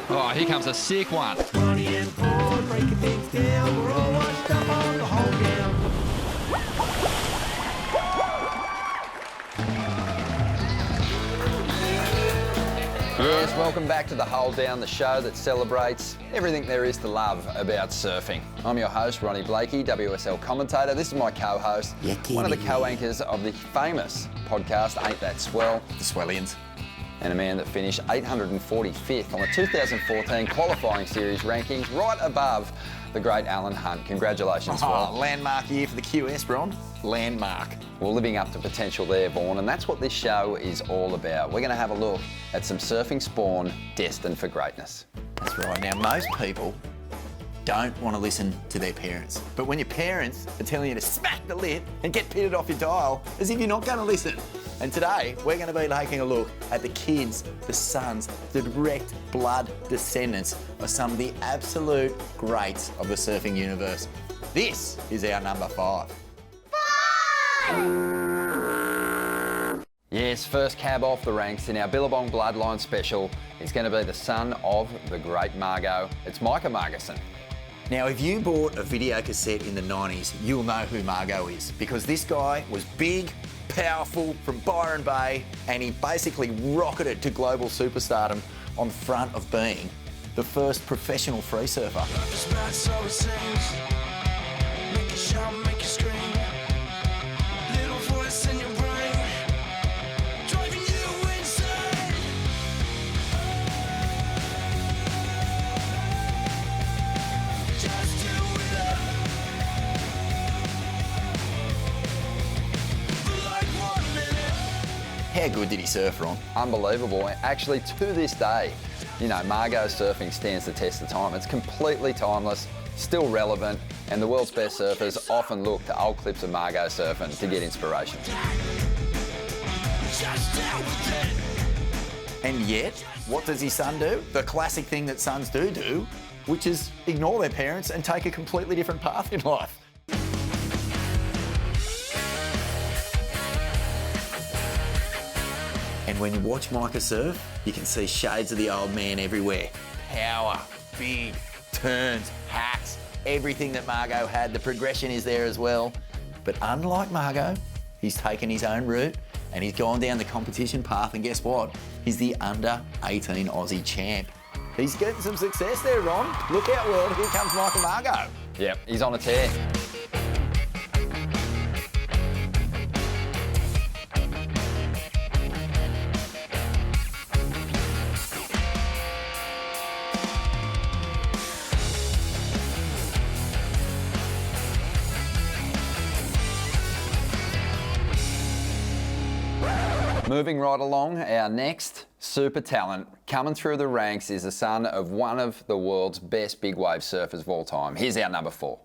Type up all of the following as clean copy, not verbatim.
Oh, here comes a sick one. Ronnie and Ford breaking things down. We're all washed up on the whole down. Yes, welcome back to The Hold Down, the show that celebrates everything there is to love about surfing. I'm your host, Ronnie Blakey, WSL commentator. This is my co-host, one of the co-anchors of the famous podcast, Ain't That Swell? The Swellians. And a man that finished 845th on the 2014 qualifying series rankings, right above the great Alan Hunt. Congratulations, Vaughan. Landmark year for the QS, Ron. Landmark. Well, living up to potential there, Vaughan, and that's what this show is all about. We're going to have a look at some surfing spawn destined for greatness. That's right. Now, most people don't want to listen to their parents. But when your parents are telling you to smack the lip and get pitted off your dial, as if you're not going to listen. And today, we're going to be taking a look at the kids, the sons, the direct blood descendants of some of the absolute greats of the surfing universe. This is our number 5. Yes, first cab off the ranks in our Billabong Bloodline special is going to be the son of the great Margot. It's Micah Margason. Now, if you bought a video cassette in the 90s, you'll know who Margot is, because this guy was big, powerful, from Byron Bay, and he basically rocketed to global superstardom on the front of being the first professional free surfer. How good did he surf, Ron? Unbelievable. Actually, to this day, you know, Margot surfing stands the test of time. It's completely timeless, still relevant, and the world's best surfers often look to old clips of Margot surfing to get inspiration. And yet, what does his son do? The classic thing that sons do, which is ignore their parents and take a completely different path in life. And when you watch Micah surf, you can see shades of the old man everywhere. Power, big, turns, hacks, everything that Margot had. The progression is there as well. But unlike Margot, he's taken his own route and he's gone down the competition path, and guess what? He's the under-18 Aussie champ. He's getting some success there, Ron. Look out, world, here comes Micah Margot. Yep, he's on a tear. Moving right along, our next super talent coming through the ranks is the son of one of the world's best big wave surfers of all time. Here's our number 4.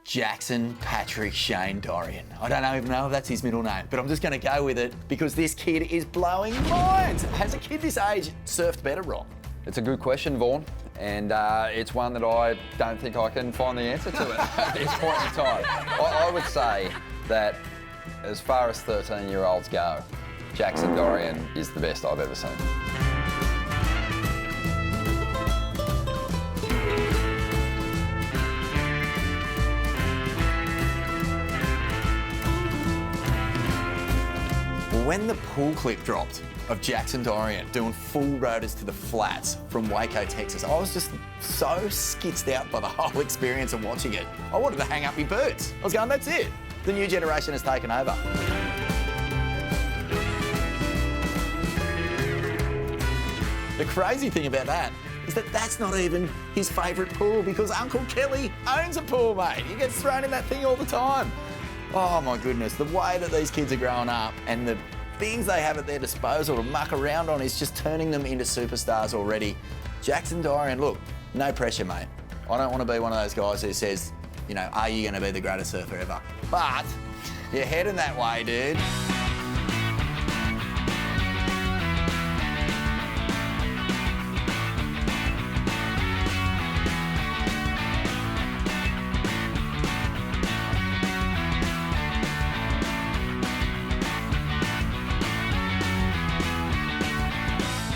Jackson Patrick Shane Dorian. I don't even know if that's his middle name, but I'm just going to go with it because this kid is blowing minds. Has a kid this age surfed better, Ron? It's a good question, Vaughan, and it's one that I don't think I can find the answer to it at this point in time. I would say that as far as 13-year-olds go, Jackson Dorian is the best I've ever seen. When the pull clip dropped of Jackson Dorian doing full rotors to the flats from Waco, Texas, I was just so skitzed out by the whole experience of watching it. I wanted to hang up my boots. I was going, that's it. The new generation has taken over. The crazy thing about that is that that's not even his favourite pool, because Uncle Kelly owns a pool, mate. He gets thrown in that thing all the time. Oh my goodness, the way that these kids are growing up and the things they have at their disposal to muck around on is just turning them into superstars already. Jackson Dorian, look, no pressure, mate. I don't want to be one of those guys who says, you know, are you going to be the greatest surfer ever? But you're heading that way, dude.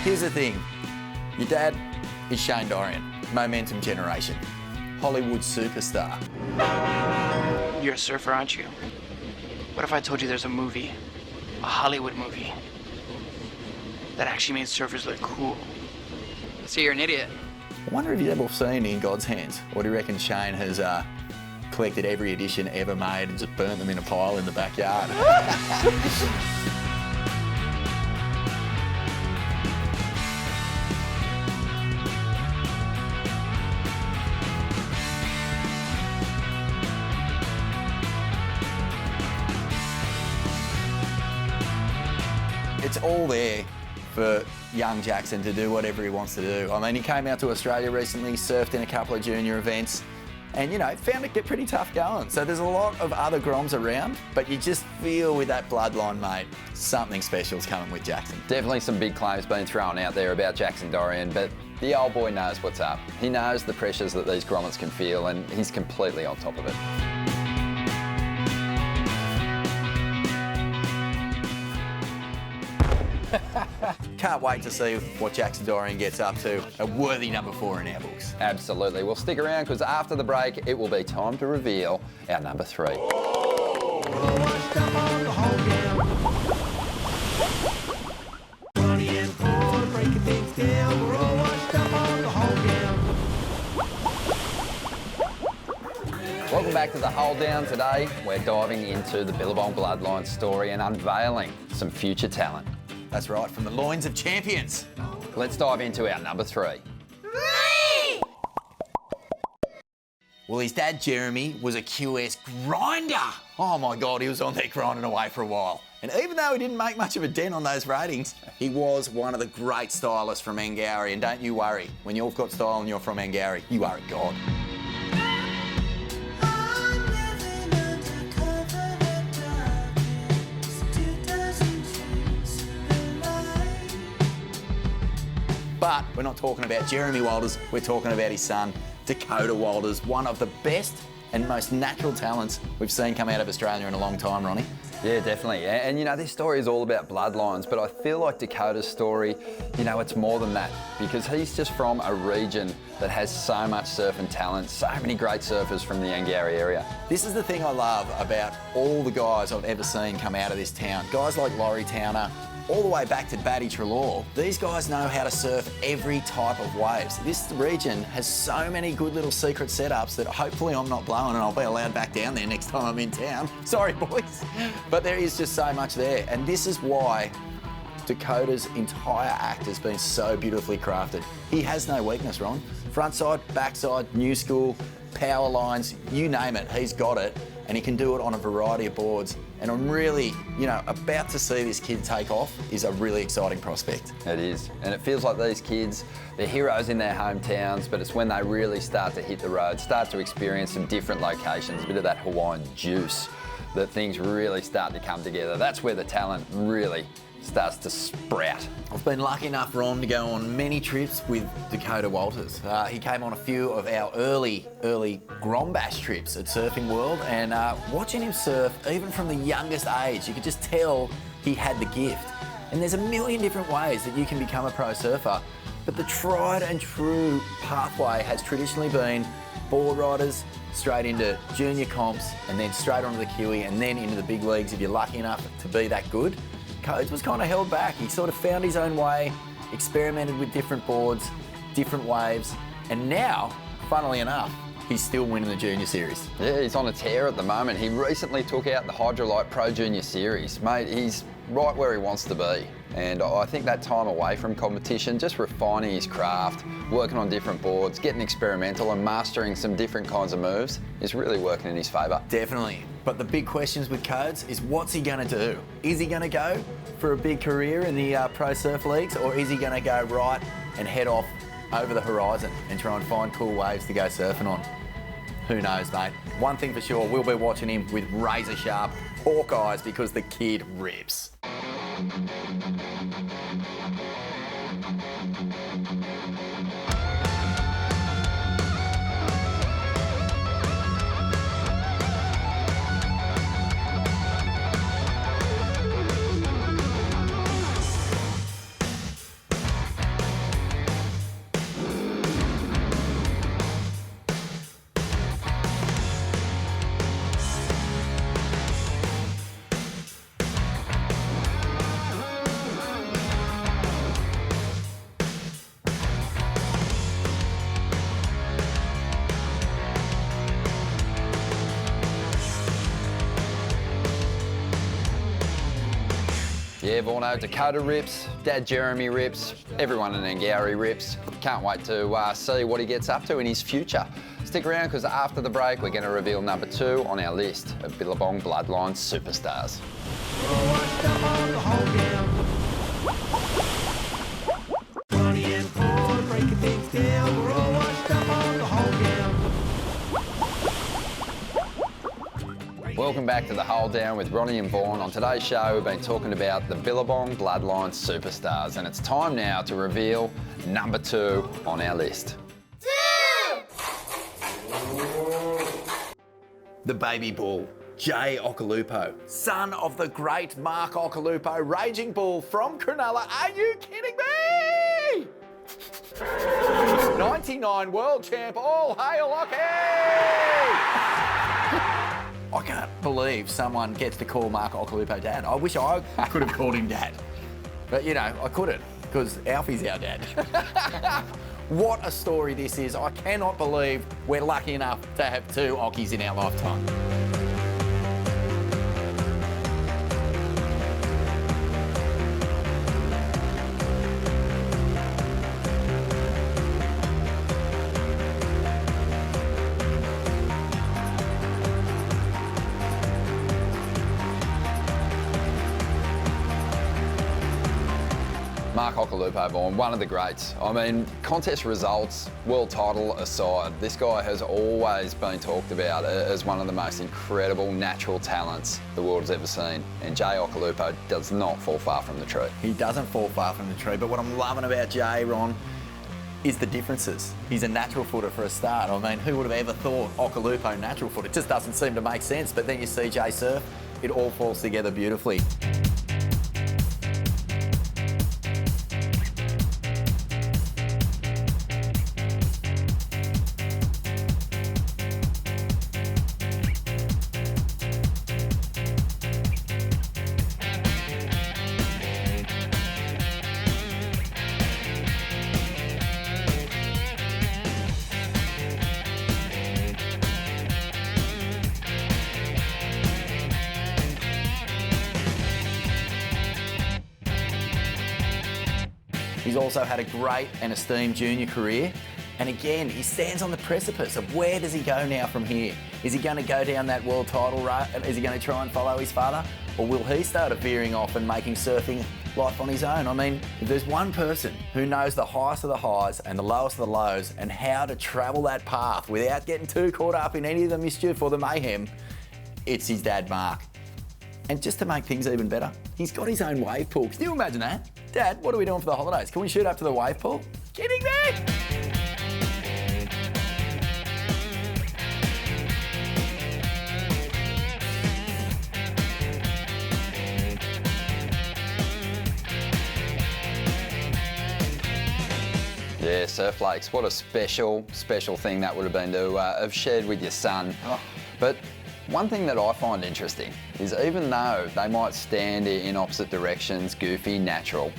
Here's the thing. Your dad is Shane Dorian, momentum generation, Hollywood superstar. You're a surfer, aren't you? What if I told you there's a movie, a Hollywood movie, that actually made surfers look cool? So you're an idiot. I wonder if you've ever seen In God's Hands, or do you reckon Shane has collected every edition ever made and just burnt them in a pile in the backyard? It's all there for young Jackson to do whatever he wants to do. I mean, he came out to Australia recently, surfed in a couple of junior events, and, you know, found it get pretty tough going. So there's a lot of other Groms around, but you just feel with that bloodline, mate, something special's coming with Jackson. Definitely some big claims being thrown out there about Jackson Dorian, but the old boy knows what's up. He knows the pressures that these grommets can feel, and he's completely on top of it. Can't wait to see what Jackson Dorian gets up to. A worthy number 4 in our books. Absolutely. Well, stick around because after the break, it will be time to reveal our number 3. We're all washed up on the whole game. Ronnie and Paul breaking things down. We're all washed up on the whole game. Welcome back to the Hold Down. Today, we're diving into the Billabong Bloodlines story and unveiling some future talent. That's right, from the loins of champions. Let's dive into our number 3. Well, his dad, Jeremy, was a QS grinder. Oh my God, he was on there grinding away for a while. And even though he didn't make much of a dent on those ratings, he was one of the great stylists from Angourie. And don't you worry, when you've got style and you're from Angourie, you are a god. But we're not talking about Jeremy Walters, we're talking about his son, Dakota Walters, one of the best and most natural talents we've seen come out of Australia in a long time, Ronnie. Yeah, definitely. And you know, this story is all about bloodlines, but I feel like Dakota's story, you know, it's more than that because he's just from a region that has so much surfing talent, so many great surfers from the Angourie area. This is the thing I love about all the guys I've ever seen come out of this town. Guys like Laurie Towner, all the way back to Batty Trelaw. These guys know how to surf every type of waves. This region has so many good little secret setups that hopefully I'm not blowing and I'll be allowed back down there next time I'm in town. Sorry, boys. But there is just so much there. And this is why Dakota's entire act has been so beautifully crafted. He has no weakness, Ron. Frontside, backside, new school, power lines, you name it, he's got it. And he can do it on a variety of boards. And I'm really, you know, about to see this kid take off is a really exciting prospect. It is. And it feels like these kids, they're heroes in their hometowns, but it's when they really start to hit the road, start to experience some different locations, a bit of that Hawaiian juice, that things really start to come together. That's where the talent really starts to sprout. I've been lucky enough, Ron, to go on many trips with Dakota Walters. He came on a few of our early Grombash trips at Surfing World, and watching him surf, even from the youngest age, you could just tell he had the gift. And there's a million different ways that you can become a pro surfer, but the tried and true pathway has traditionally been board riders, straight into junior comps, and then straight onto the Kiwi, and then into the big leagues if you're lucky enough to be that good. Codes was kind of held back. He sort of found his own way, experimented with different boards, different waves, and now, funnily enough, he's still winning the Junior Series. Yeah, he's on a tear at the moment. He recently took out the Hydrolite Pro Junior Series. Mate, he's right where he wants to be. And I think that time away from competition, just refining his craft, working on different boards, getting experimental and mastering some different kinds of moves is really working in his favour. Definitely. But the big questions with Codes is what's he going to do? Is he going to go for a big career in the pro surf leagues, or is he going to go right and head off over the horizon and try and find cool waves to go surfing on? Who knows, mate? One thing for sure, we'll be watching him with razor sharp hawk eyes because the kid rips. Yeah, Vorno, Dakota rips, Dad Jeremy rips, everyone in Ngowrie rips. Can't wait to see what he gets up to in his future. Stick around because after the break we're going to reveal number 2 on our list of Billabong Bloodlines superstars. We're all washed up on the whole gown. Ronnie and Paul breaking things down. We're all washed up on the whole gown. Welcome back to The Hole Down with Ronnie and Vaughan. On today's show we've been talking about the Billabong Bloodlines superstars, and it's time now to reveal number 2 on our list. The baby bull, Jay Occhilupo, son of the great Mark Occhilupo, raging bull from Cronulla. Are you kidding me? 99 world champ, all hail Occhi! I can't believe someone gets to call Mark Occhilupo dad. I wish I could have called him dad. But, you know, I couldn't, because Alfie's our dad. What a story this is. I cannot believe we're lucky enough to have 2 Ockies in our lifetime. Mark Occhilupo, Vaughan, one of the greats. I mean, contest results, world title aside, this guy has always been talked about as one of the most incredible natural talents the world has ever seen. And Jay Occhilupo does not fall far from the tree. He doesn't fall far from the tree, but what I'm loving about Jay, Ron, is the differences. He's a natural footer for a start. I mean, who would have ever thought Occhilupo natural footer? It just doesn't seem to make sense, but then you see Jay surf, it all falls together beautifully. He's also had a great and esteemed junior career. And again, he stands on the precipice of where does he go now from here? Is he going to go down that world title route? Is he going to try and follow his father? Or will he start veering off and making surfing life on his own? I mean, if there's one person who knows the highest of the highs and the lowest of the lows and how to travel that path without getting too caught up in any of the mischief or the mayhem, it's his dad, Mark. And just to make things even better, he's got his own wave pool. Can you imagine that? Dad, what are we doing for the holidays? Can we shoot up to the wave pool? Kidding me? Yeah, surf lakes, what a special thing that would have been to have shared with your son. Oh. But one thing that I find interesting is even though they might stand in opposite directions, goofy, natural,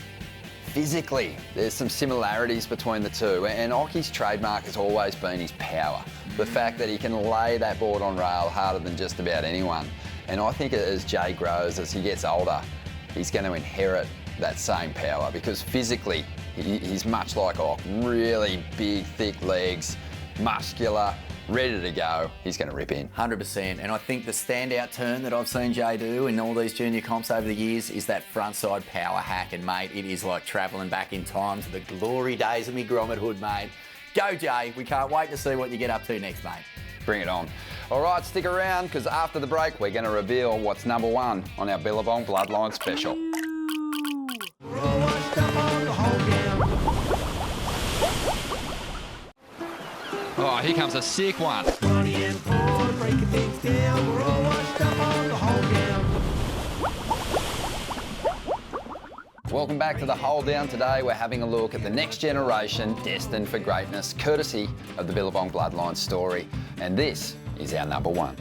physically there's some similarities between the two, and Occhi's trademark has always been his power. The fact that he can lay that board on rail harder than just about anyone. And I think as Jay grows, as he gets older, he's going to inherit that same power because physically he's much like Ock, really big, thick legs, muscular, ready to go. He's going to rip in. 100%. And I think the standout turn that I've seen Jay do in all these junior comps over the years is that frontside power hack. And, mate, it is like travelling back in time to the glory days of me grommethood, mate. Go, Jay. We can't wait to see what you get up to next, mate. Bring it on. All right, stick around because after the break, we're going to reveal what's number 1 on our Billabong Bloodline special. We're all washed up on the whole gown. Oh, here comes a sick one. Ronnie and Paul breaking things down. We're all washed up on the whole gown. Welcome back to The Hole Down. Today we're having a look at the next generation destined for greatness, courtesy of the Billabong Bloodline story. And this is our number 1.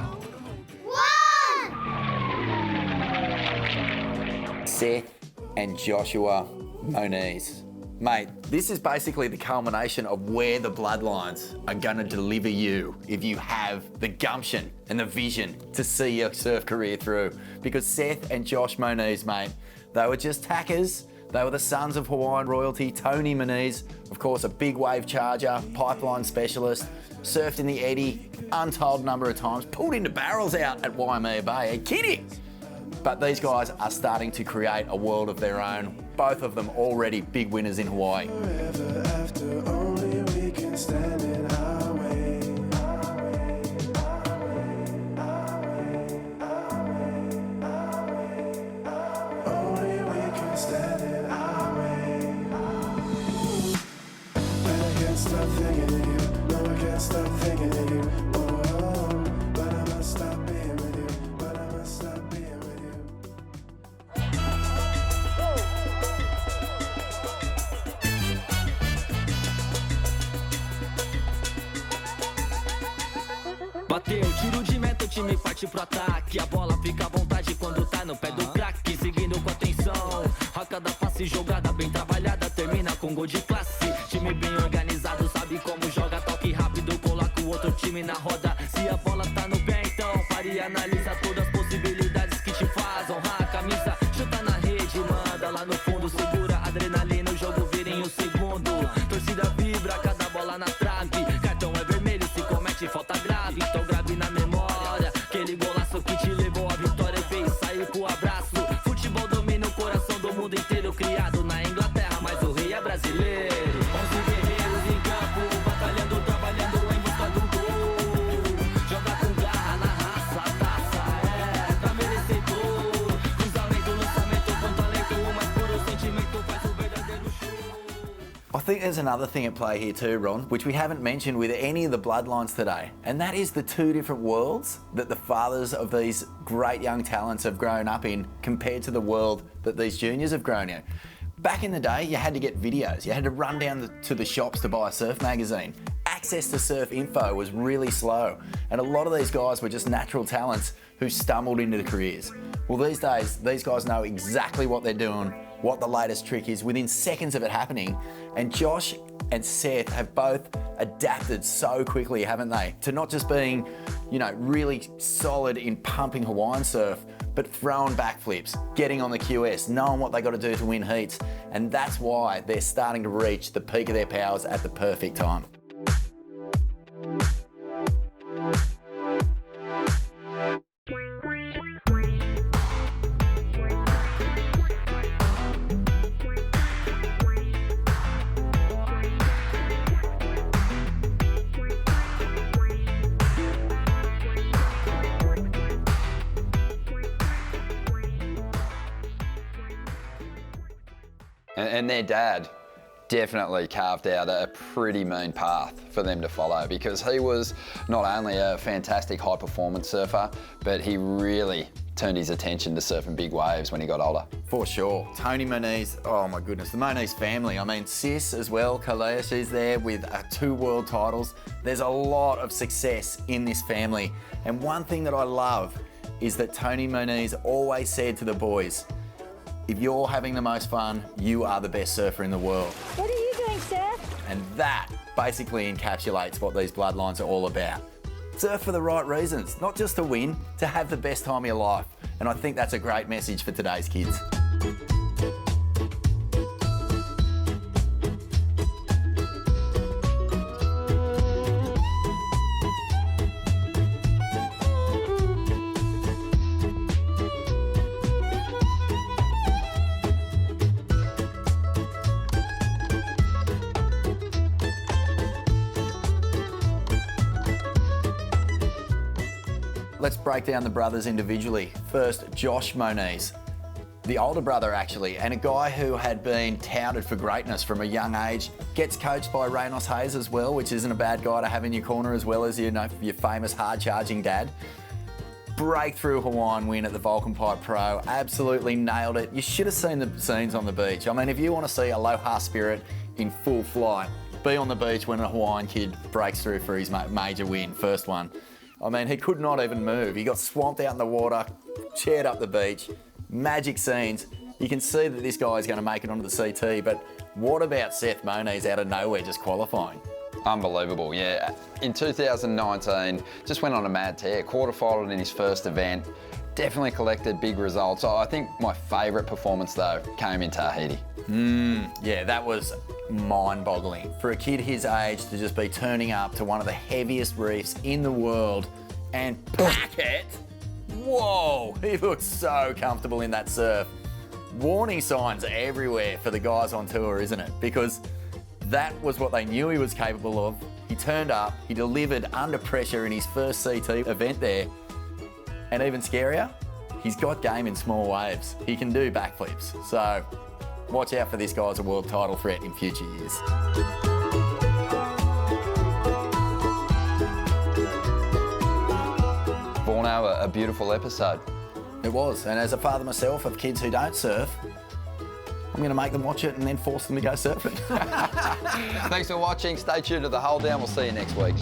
Seth and Joshua Moniz. Mate, this is basically the culmination of where the Bloodlines are going to deliver you if you have the gumption and the vision to see your surf career through. Because Seth and Josh Moniz, mate, they were just tackers. They were the sons of Hawaiian royalty. Tony Moniz, of course, a big wave charger, pipeline specialist, surfed in the eddy untold number of times, pulled into barrels out at Waimea Bay. Are you kidding? But these guys are starting to create a world of their own. Both of them already big winners in Hawaii. Bateu, tiro de meta, o time parte pro ataque. A bola fica à vontade quando tá no pé do craque. Seguindo com atenção, a cada passe jogada bem trabalhada termina com gol de classe. Time bem organizado, sabe como joga, toque rápido, coloca o outro time na roda. Se a bola tá no pé, então pare e analisa todas as possibilidades que te faz honrar a camisa. Chuta na rede, manda lá no fundo, segura a adrenalina, o jogo vira em um segundo. Torcida vibra, cada bola na trave. Cartão é vermelho, se comete falta grave. Então grave na memória aquele golaço que te levou à vitória e fez sair pro abraço. Futebol domina o coração do mundo inteiro, criado na Inglaterra, mas o rei é brasileiro. 11 guerreiros em campo, batalhando, trabalhando em busca do gol. Joga com garra na raça, taça, pra merecedor. Cruzamento, lançamento, com talento, o mais puro sentimento faz o verdadeiro show. I think there's another thing at play here too, Ron, which we haven't mentioned with any of the Bloodlines today, and that is the two different worlds that the fathers of these great young talents have grown up in compared to the world that these juniors have grown in. Back in the day, you had to get videos. You had to run down to the shops to buy a surf magazine. Access to surf info was really slow, and a lot of these guys were just natural talents who stumbled into the careers. Well, these days, these guys know exactly what they're doing, what the latest trick is within seconds of it happening. And Josh and Seth have both adapted so quickly, haven't they? To not just being, you know, really solid in pumping Hawaiian surf, but throwing backflips, getting on the QS, knowing what they got to do to win heats. And that's why they're starting to reach the peak of their powers at the perfect time. And their dad definitely carved out a pretty mean path for them to follow, because he was not only a fantastic high performance surfer, but he really turned his attention to surfing big waves when he got older. For sure. Tony Moniz, oh my goodness, the Moniz family. I mean, Sis as well, Kalea, she's there with 2 world titles. There's a lot of success in this family. And one thing that I love is that Tony Moniz always said to the boys, if you're having the most fun, you are the best surfer in the world. What are you doing, Seth? And that basically encapsulates what these Bloodlines are all about. Surf for the right reasons, not just to win, to have the best time of your life. And I think that's a great message for today's kids. Let's break down the brothers individually. First, Josh Moniz, the older brother actually, and a guy who had been touted for greatness from a young age. Gets coached by Reynos Hayes as well, which isn't a bad guy to have in your corner, as well as, you know, your famous hard-charging dad. Breakthrough Hawaiian win at the Vulcan Pipe Pro, absolutely nailed it. You should have seen the scenes on the beach. I mean, if you want to see Aloha spirit in full flight, be on the beach when a Hawaiian kid breaks through for his major win, first one. I mean, he could not even move. He got swamped out in the water, chaired up the beach, magic scenes. You can see that this guy is going to make it onto the CT, but what about Seth Moniz out of nowhere just qualifying? Unbelievable, yeah. In 2019, just went on a mad tear, quarterfinaled in his first event, definitely collected big results. I think my favourite performance though came in Tahiti. Yeah, that was mind-boggling. For a kid his age to just be turning up to one of the heaviest reefs in the world and pack it. Whoa, he looked so comfortable in that surf. Warning signs everywhere for the guys on tour, isn't it? Because that was what they knew he was capable of. He turned up, he delivered under pressure in his first CT event there. And even scarier, he's got game in small waves. He can do backflips. So watch out for this guy as a world title threat in future years. Borno, a beautiful episode. It was, and as a father myself of kids who don't surf, I'm going to make them watch it and then force them to go surfing. Thanks for watching. Stay tuned to The Hold Down. We'll see you next week.